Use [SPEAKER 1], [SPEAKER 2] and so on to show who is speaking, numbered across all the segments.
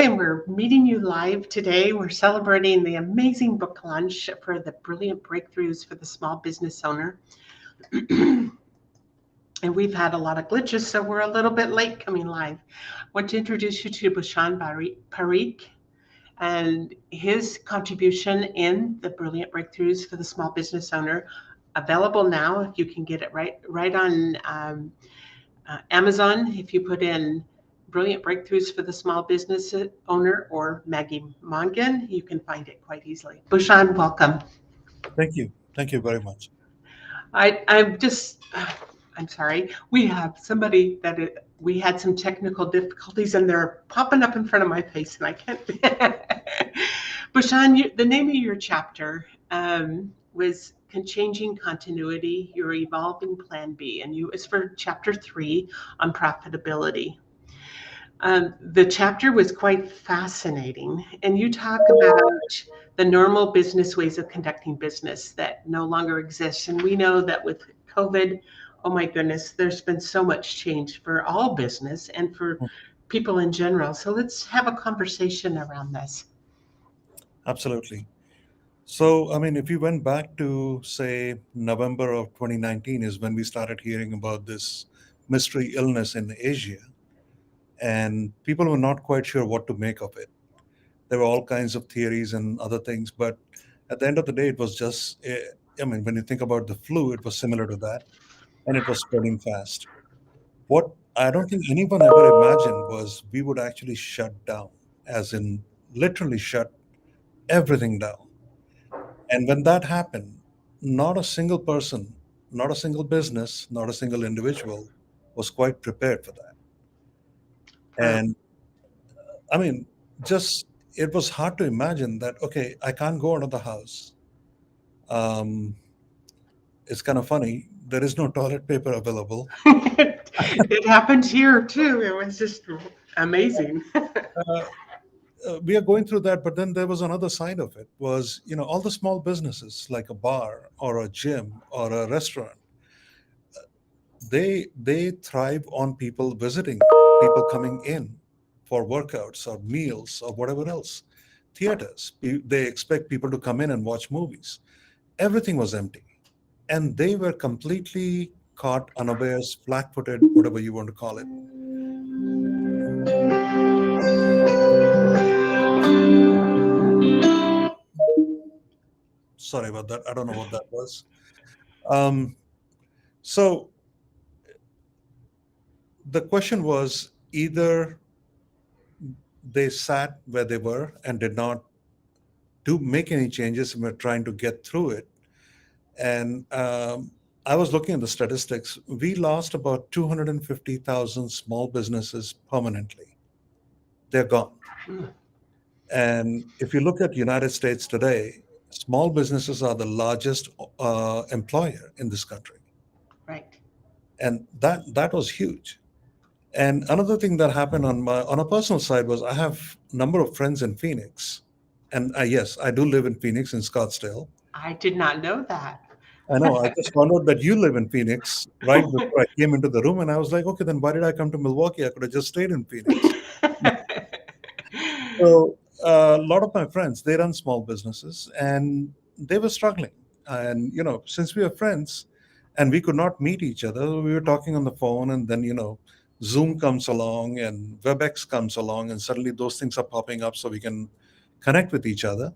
[SPEAKER 1] and we're meeting you live today. We're celebrating the amazing book launch for the brilliant breakthroughs for the small business owner. And we've had a lot of glitches, so we're a little bit late coming live. I want to introduce you to Bhushan Parikh and his contribution in the brilliant breakthroughs for the small business owner. Available now, if you can get it right on Amazon. If you put in Brilliant Breakthroughs for the Small Business Owner or Maggie Mongan, you can find it quite easily. Bhushan, welcome.
[SPEAKER 2] Thank you. Thank you very much.
[SPEAKER 1] I'm sorry. We have somebody we had some technical difficulties and they're popping up in front of my face and I can't. Bhushan, the name of your chapter was Changing Continuity, Your Evolving Plan B, and it's for chapter 3 on profitability. The chapter was quite fascinating, and you talk about the normal business ways of conducting business that no longer exist. And we know that with COVID, oh my goodness, there's been so much change for all business and for people in general. So let's have a conversation around this.
[SPEAKER 2] Absolutely. So, if you went back to, say, November of 2019 is when we started hearing about this mystery illness in Asia, and people were not quite sure what to make of it. There were all kinds of theories and other things, but at the end of the day, it was just, when you think about the flu, it was similar to that, and it was spreading fast. What I don't think anyone ever imagined was we would actually shut down, as in literally shut everything down. And when that happened, not a single person, not a single business, not a single individual was quite prepared for that.
[SPEAKER 1] Um,
[SPEAKER 2] And I mean, just it was hard to imagine that, okay, I can't go out of the house. Um, it's kind of funny. There is no toilet paper available.
[SPEAKER 1] it happened here too. It was just amazing.
[SPEAKER 2] Uh, we are going through that, but then there was another side of it was, all the small businesses like a bar or a gym or a restaurant, they thrive on people visiting, people coming in for workouts or meals or whatever else. Theaters, they expect people to come in and watch movies. Everything was empty, and they were completely caught unawares, flat-footed, whatever you want to call it. Sorry about that. I don't know what that was. Um, so the question was either they sat where they were and did not do make any changes and were trying to get through it. And I was looking at the statistics. We lost about 250,000 small businesses permanently. They're gone. And if you look at United States today, small businesses are the largest employer in this country,
[SPEAKER 1] Right.
[SPEAKER 2] and that was huge. And another thing that happened on a personal side was I have a number of friends in Phoenix, and yes, I do live in Phoenix in Scottsdale.
[SPEAKER 1] I did not know that.
[SPEAKER 2] I know. I just found out that you live in Phoenix right before I came into the room, and I was like, okay, then why did I come to Milwaukee? I could have just stayed in Phoenix. So a lot of my friends, they run small businesses, and they were struggling. And since we are friends, and we could not meet each other, we were talking on the phone, and then Zoom comes along and WebEx comes along, and suddenly those things are popping up so we can connect with each other.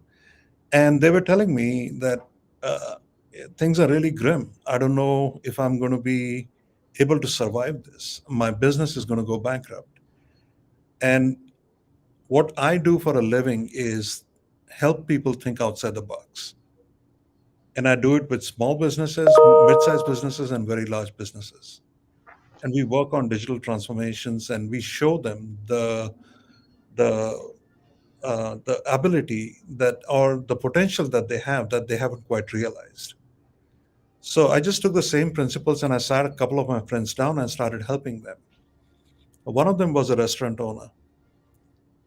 [SPEAKER 2] And they were telling me that uh, things are really grim. I don't know if I'm going to be able to survive this. My business is going to go bankrupt. And what I do for a living is help people think outside the box. And I do it with small businesses, mid-sized businesses, and very large businesses. And we work on digital transformations, and we show them the the ability that or the potential that they haven't quite realized. So I just took the same principles and I sat a couple of my friends down and started helping them. One of them was a restaurant owner,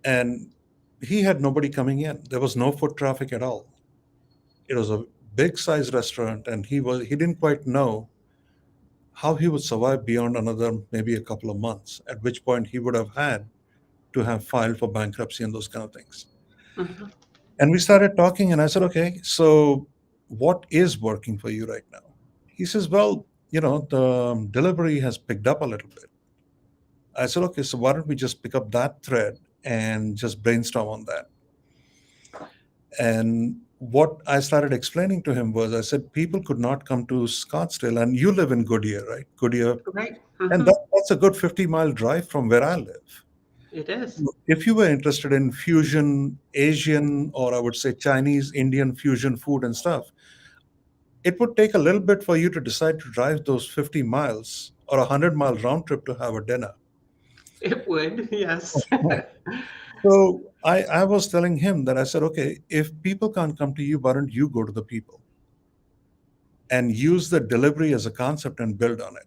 [SPEAKER 2] and he had nobody coming in. There was no foot traffic at all. It was a big size restaurant, and he didn't quite know how he would survive beyond another maybe a couple of months, at which point he would have had to have filed for bankruptcy and those kind of things.
[SPEAKER 1] Mhm.
[SPEAKER 2] And we started talking, and I said, okay, so what is working for you right now? He says, well, the delivery has picked up a little bit. I said, okay, so why don't we just pick up that thread and just brainstorm on that? And what I started explaining to him was, I said, people could not come to Scottsdale, and you live in Goodyear, right? Goodyear.
[SPEAKER 1] Right.
[SPEAKER 2] And that's a good 50-mile drive from where I live.
[SPEAKER 1] It is.
[SPEAKER 2] If you were interested in fusion Asian, or I would say Chinese, Indian fusion food and stuff, it would take a little bit for you to decide to drive those 50 miles or a 100-mile round trip to have a dinner.
[SPEAKER 1] It would, yes.
[SPEAKER 2] So I was telling him that I said, okay, if people can't come to you, why don't you go to the people and use the delivery as a concept and build on it?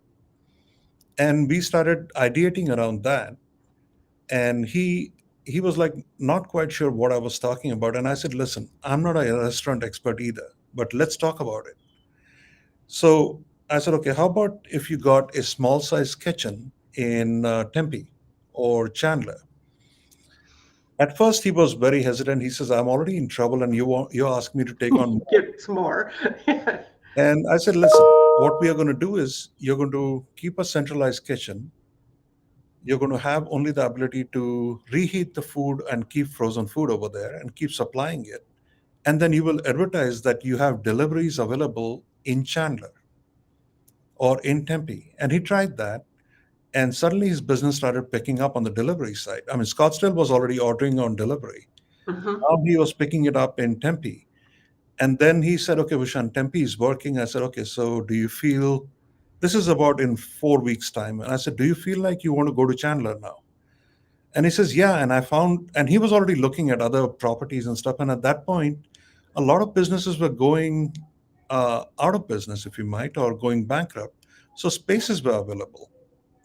[SPEAKER 2] And we started ideating around that. And he was like not quite sure what I was talking about. And I said, listen, I'm not a restaurant expert either, but let's talk about it. So I said, okay, how about if you got a small size kitchen in Tempe or Chandler? At first, he was very hesitant. He says, I'm already in trouble, and you ask me to take on more.
[SPEAKER 1] Get some more.
[SPEAKER 2] And I said, listen, what we are going to do is you're going to keep a centralized kitchen. You're going to have only the ability to reheat the food and keep frozen food over there and keep supplying it. And then you will advertise that you have deliveries available in Chandler or in Tempe. And he tried that. And suddenly his business started picking up on the delivery side. I mean, Scottsdale was already ordering on delivery.
[SPEAKER 1] Mhm.
[SPEAKER 2] Now he was picking it up in Tempe. And then he said, okay, Vishan, Tempe is working. I said, okay, so do you feel this is about in 4 weeks' time? And I said, do you feel like you want to go to Chandler now? And he says, yeah. And I found, and he was already looking at other properties and stuff. And at that point, a lot of businesses were going out of business, if you might, or going bankrupt. So spaces were available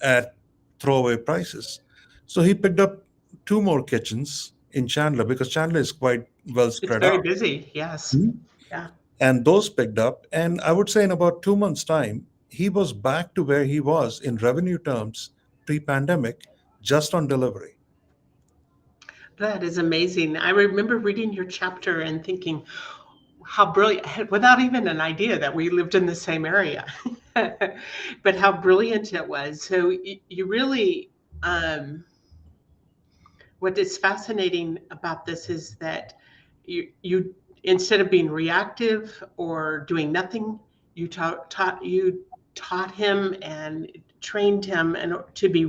[SPEAKER 2] at throwaway prices. So he picked up two more kitchens in Chandler because Chandler is quite well
[SPEAKER 1] It's
[SPEAKER 2] spread
[SPEAKER 1] very
[SPEAKER 2] out.
[SPEAKER 1] busy, yes.
[SPEAKER 2] Mhm.
[SPEAKER 1] Yeah.
[SPEAKER 2] And those picked up. And I would say in about 2 months' time, he was back to where he was in revenue terms pre pandemic, just on delivery.
[SPEAKER 1] That is amazing. I remember reading your chapter and thinking how brilliant, without even an idea that we lived in the same area, but how brilliant it was. So you really, um, what is fascinating about this is that you instead of being reactive or doing nothing, you taught him and trained him and to be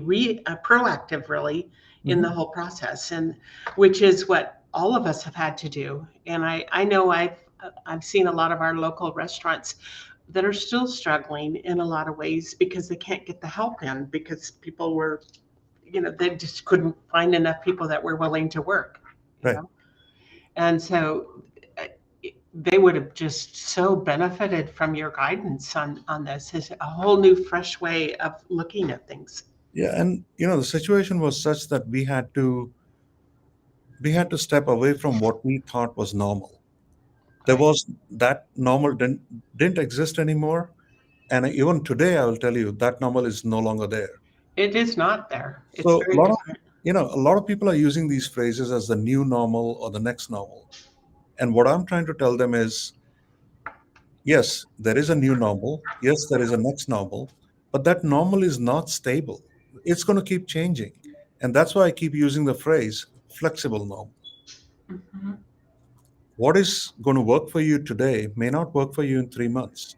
[SPEAKER 1] proactive really in the
[SPEAKER 2] Mhm.
[SPEAKER 1] whole process, and which is what all of us have had to do. And I know I've seen a lot of our local restaurants that are still struggling in a lot of ways because they can't get the help in because people were, they just couldn't find enough people that were willing to work, you
[SPEAKER 2] Right.
[SPEAKER 1] know. And so uh, they would have just so benefited from your guidance on this. Is a whole new, fresh way of looking at things.
[SPEAKER 2] Yeah. And, the situation was such that we had to step away from what we thought was normal. There
[SPEAKER 1] Right.
[SPEAKER 2] was that normal didn't exist anymore. And even today, I will tell you that normal is no longer there.
[SPEAKER 1] It is not there. It's
[SPEAKER 2] So
[SPEAKER 1] very different.
[SPEAKER 2] a lot of people are using these phrases as the new normal or the next normal. And what I'm trying to tell them is, yes, there is a new normal. Yes, there is a next normal, but that normal is not stable. It's going to keep changing. And that's why I keep using the phrase flexible normal.
[SPEAKER 1] Mhm.
[SPEAKER 2] What is going to work for you today may not work for you in 3 months.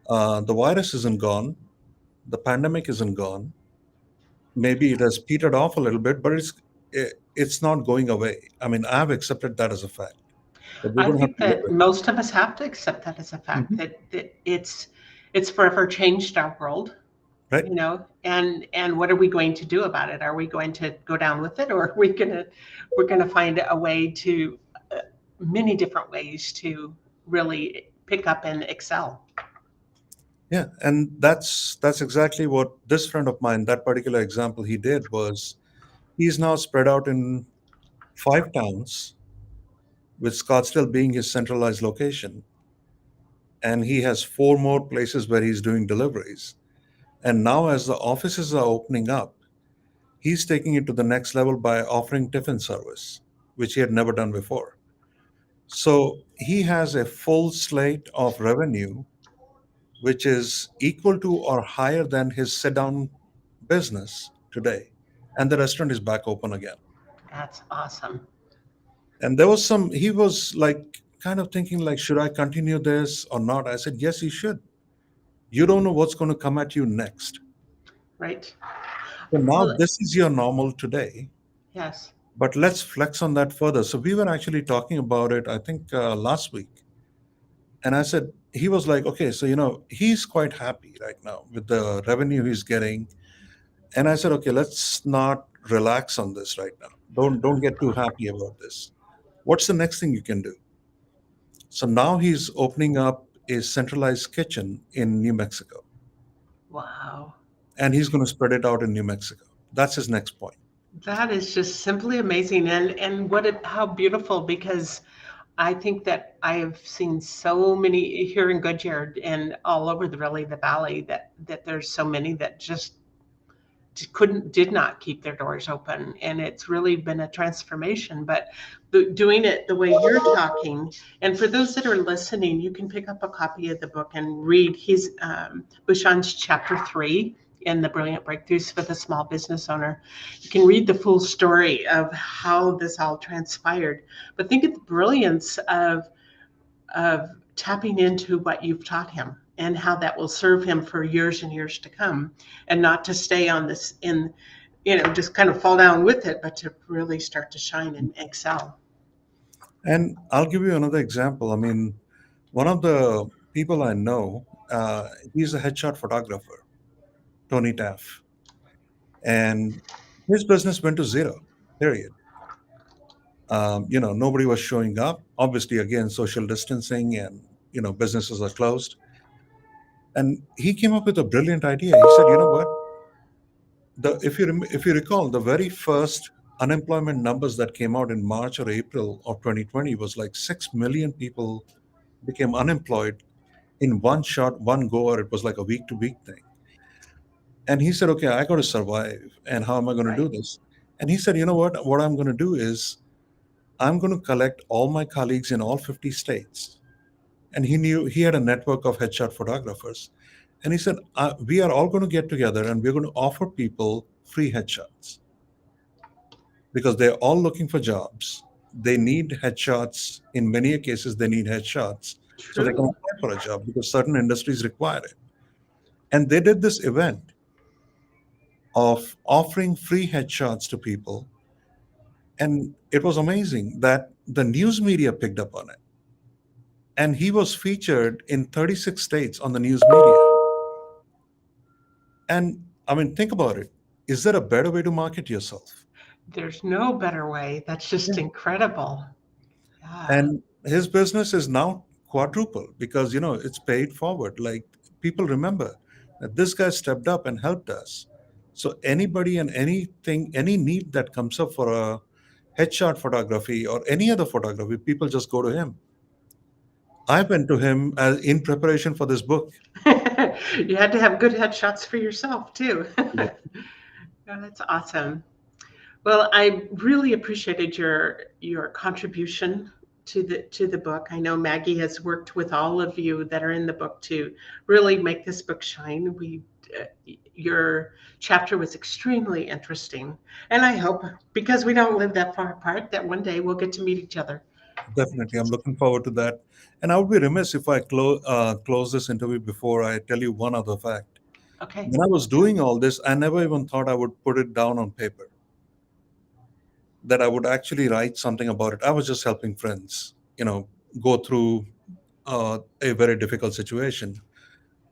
[SPEAKER 2] The virus isn't gone. The pandemic isn't gone. Maybe it has petered off a little bit, but it's not going away. I mean, I've accepted that as a fact that we're
[SPEAKER 1] I
[SPEAKER 2] going to have
[SPEAKER 1] think
[SPEAKER 2] to live
[SPEAKER 1] that
[SPEAKER 2] with.
[SPEAKER 1] most of us have to accept that as a fact
[SPEAKER 2] Mhm.
[SPEAKER 1] that it's forever changed our world,
[SPEAKER 2] Right?
[SPEAKER 1] and what are we going to do about it? Are we going to go down with it, or are we're going to find a way to many different ways to really pick up and excel?
[SPEAKER 2] Yeah, and that's exactly what this friend of mine, that particular example he did was he's now spread out in 5 towns, with Scottsdale being his centralized location, and he has four more places where he's doing deliveries. And now, as the offices are opening up, He's taking it to the next level by offering tiffin service, which he had never done before. So he has a full slate of revenue, which is equal to or higher than his sit down business today. And the restaurant is back open again.
[SPEAKER 1] That's awesome.
[SPEAKER 2] And there was some, he was like kind of thinking like, should I continue this or not? I said, yes, you should. You don't know what's going to come at you next.
[SPEAKER 1] Right.
[SPEAKER 2] So now
[SPEAKER 1] Well,
[SPEAKER 2] this is your normal today,
[SPEAKER 1] yes.
[SPEAKER 2] but let's flex on that further. So we were actually talking about it, I think last week. And I said, he was like, okay, so, he's quite happy right now with the revenue he's getting. And I said, okay, let's not relax on this right now. Don't get too happy about this. What's the next thing you can do? So now he's opening up a centralized kitchen in New Mexico,
[SPEAKER 1] Wow.
[SPEAKER 2] and he's going to spread it out in New Mexico. That's his next point.
[SPEAKER 1] That is just simply amazing, and how beautiful, because I think that I have seen so many here in Goodyear and all over the valley, that there's so many that just did not keep their doors open, and it's really been a transformation. But doing it the way you're talking, and for those that are listening, you can pick up a copy of the book and read his Bhushan's chapter 3 in the Brilliant Breakthroughs for the Small Business Owner. You can read the full story of how this all transpired. But think of the brilliance of tapping into what you've taught him and how that will serve him for years and years to come, and not to stay on this in, just kind of fall down with it, but to really start to shine and excel.
[SPEAKER 2] And I'll give you another example. I mean, one of the people I know, he's a headshot photographer, Tony Taff, and his business went to zero, period. Nobody was showing up. Obviously, again, social distancing and, businesses are closed. And he came up with a brilliant idea. He said, you know what? If you recall, the very first unemployment numbers that came out in March or April of 2020 was like 6 million people became unemployed in one shot, one go, or it was like a week to week thing. And he said, okay, I got to survive. And how am I going to
[SPEAKER 1] Right.
[SPEAKER 2] do this? And he said, you know what? What I'm going to do is I'm going to collect all my colleagues in all 50 states. And he knew he had a network of headshot photographers. And he said, we are all going to get together and we're going to offer people free headshots because they're all looking for jobs. They need headshots. In many cases, they need headshots so they can
[SPEAKER 1] True.
[SPEAKER 2] apply for a job because certain industries require it. And they did this event of offering free headshots to people. And it was amazing that the news media picked up on it. And he was featured in 36 states on the news media. And I mean, think about it. Is there a better way to market yourself?
[SPEAKER 1] There's no better way. That's just
[SPEAKER 2] Yeah.
[SPEAKER 1] incredible. Yeah.
[SPEAKER 2] And his business is now quadruple because, it's paid forward. Like people remember that this guy stepped up and helped us. So anybody and anything, any need that comes up for a headshot photography or any other photography, people just go to him. I went to him in preparation for this book.
[SPEAKER 1] You had to have good headshots for yourself too.
[SPEAKER 2] Yeah.
[SPEAKER 1] Yeah, that's awesome. Well, I really appreciated your contribution to the book. I know Maggie has worked with all of you that are in the book to really make this book shine. Uh, your chapter was extremely interesting, and I hope, because we don't live that far apart, that one day we'll get to meet each other.
[SPEAKER 2] Definitely. I'm looking forward to that. And I would be remiss if I close this interview before I tell you one other fact.
[SPEAKER 1] Okay.
[SPEAKER 2] When I was doing all this, I never even thought I would put it down on paper, that I would actually write something about it. I was just helping friends, go through a very difficult situation.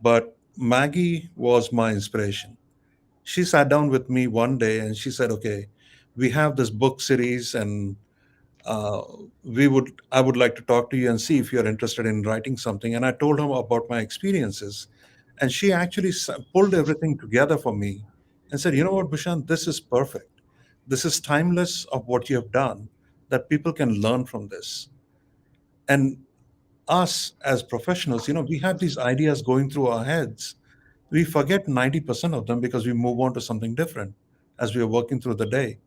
[SPEAKER 2] But Maggie was my inspiration. She sat down with me one day and she said, okay, we have this book series and uh, I would like to talk to you and see if you're interested in writing something. And I told her about my experiences. And she actually pulled everything together for me and said, you know what, Bhushan, this is perfect. This is timeless of what you have done, that people can learn from this. And us as professionals, we have these ideas going through our heads. We forget 90% of them because we move on to something different. as we were working through the day.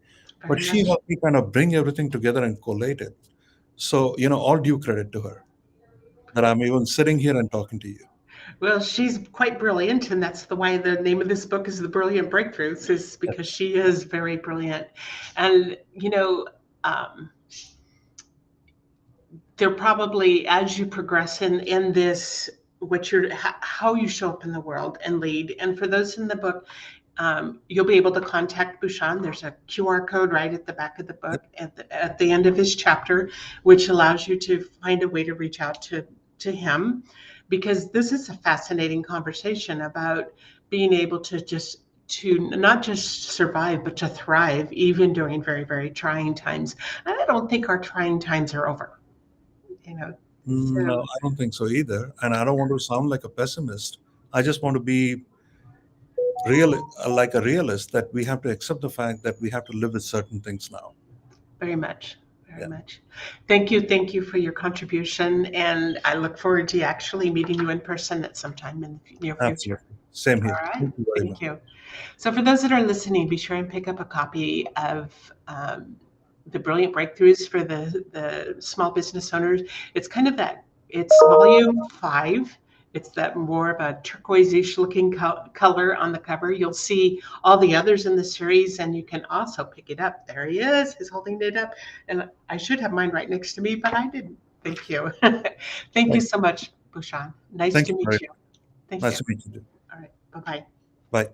[SPEAKER 1] Very
[SPEAKER 2] But she
[SPEAKER 1] much.
[SPEAKER 2] helped me kind of bring everything together and collate it. So, all due credit to her that I'm even sitting here and talking to you.
[SPEAKER 1] Well, she's quite brilliant, and that's the why the name of this book is The Brilliant Breakthroughs, is because she is very brilliant. And, um, there probably, as you progress in this, how you show up in the world and lead. And for those in the book, you'll be able to contact Bhushan. There's a QR code right at the back of the
[SPEAKER 2] Yep.
[SPEAKER 1] book at the end of his chapter, which allows you to find a way to reach out to him, because this is a fascinating conversation about being able to not just survive, but to thrive even during very, very trying times. And I don't think our trying times are over, you know.
[SPEAKER 2] No,
[SPEAKER 1] So
[SPEAKER 2] I don't think so either. And I don't want to sound like a pessimist. I just want to be real, like a realist, that we have to accept the fact that we have to live with certain things now.
[SPEAKER 1] very much, very
[SPEAKER 2] Yeah,
[SPEAKER 1] much. Thank you for your contribution, and I look forward to actually meeting you in person at some time in the near future.
[SPEAKER 2] absolutely. Same
[SPEAKER 1] All
[SPEAKER 2] here.
[SPEAKER 1] right,
[SPEAKER 2] Thank you very much.
[SPEAKER 1] thank you. So, for those that are listening, be sure and pick up a copy of the Brilliant Breakthroughs for the small business owners. It's kind of that, it's volume 5. It's that more of a turquoise-ish looking color on the cover. You'll see all the others in the series, and you can also pick it up. There he is. He's holding it up. And I should have mine right next to me, but I didn't. Thank you. Thank you
[SPEAKER 2] Thank,
[SPEAKER 1] so much, Bhushan. Nice
[SPEAKER 2] thank
[SPEAKER 1] to
[SPEAKER 2] you
[SPEAKER 1] meet
[SPEAKER 2] very
[SPEAKER 1] you.
[SPEAKER 2] much.
[SPEAKER 1] Thank you.
[SPEAKER 2] Nice to meet you too.
[SPEAKER 1] All right. Bye bye.
[SPEAKER 2] Bye.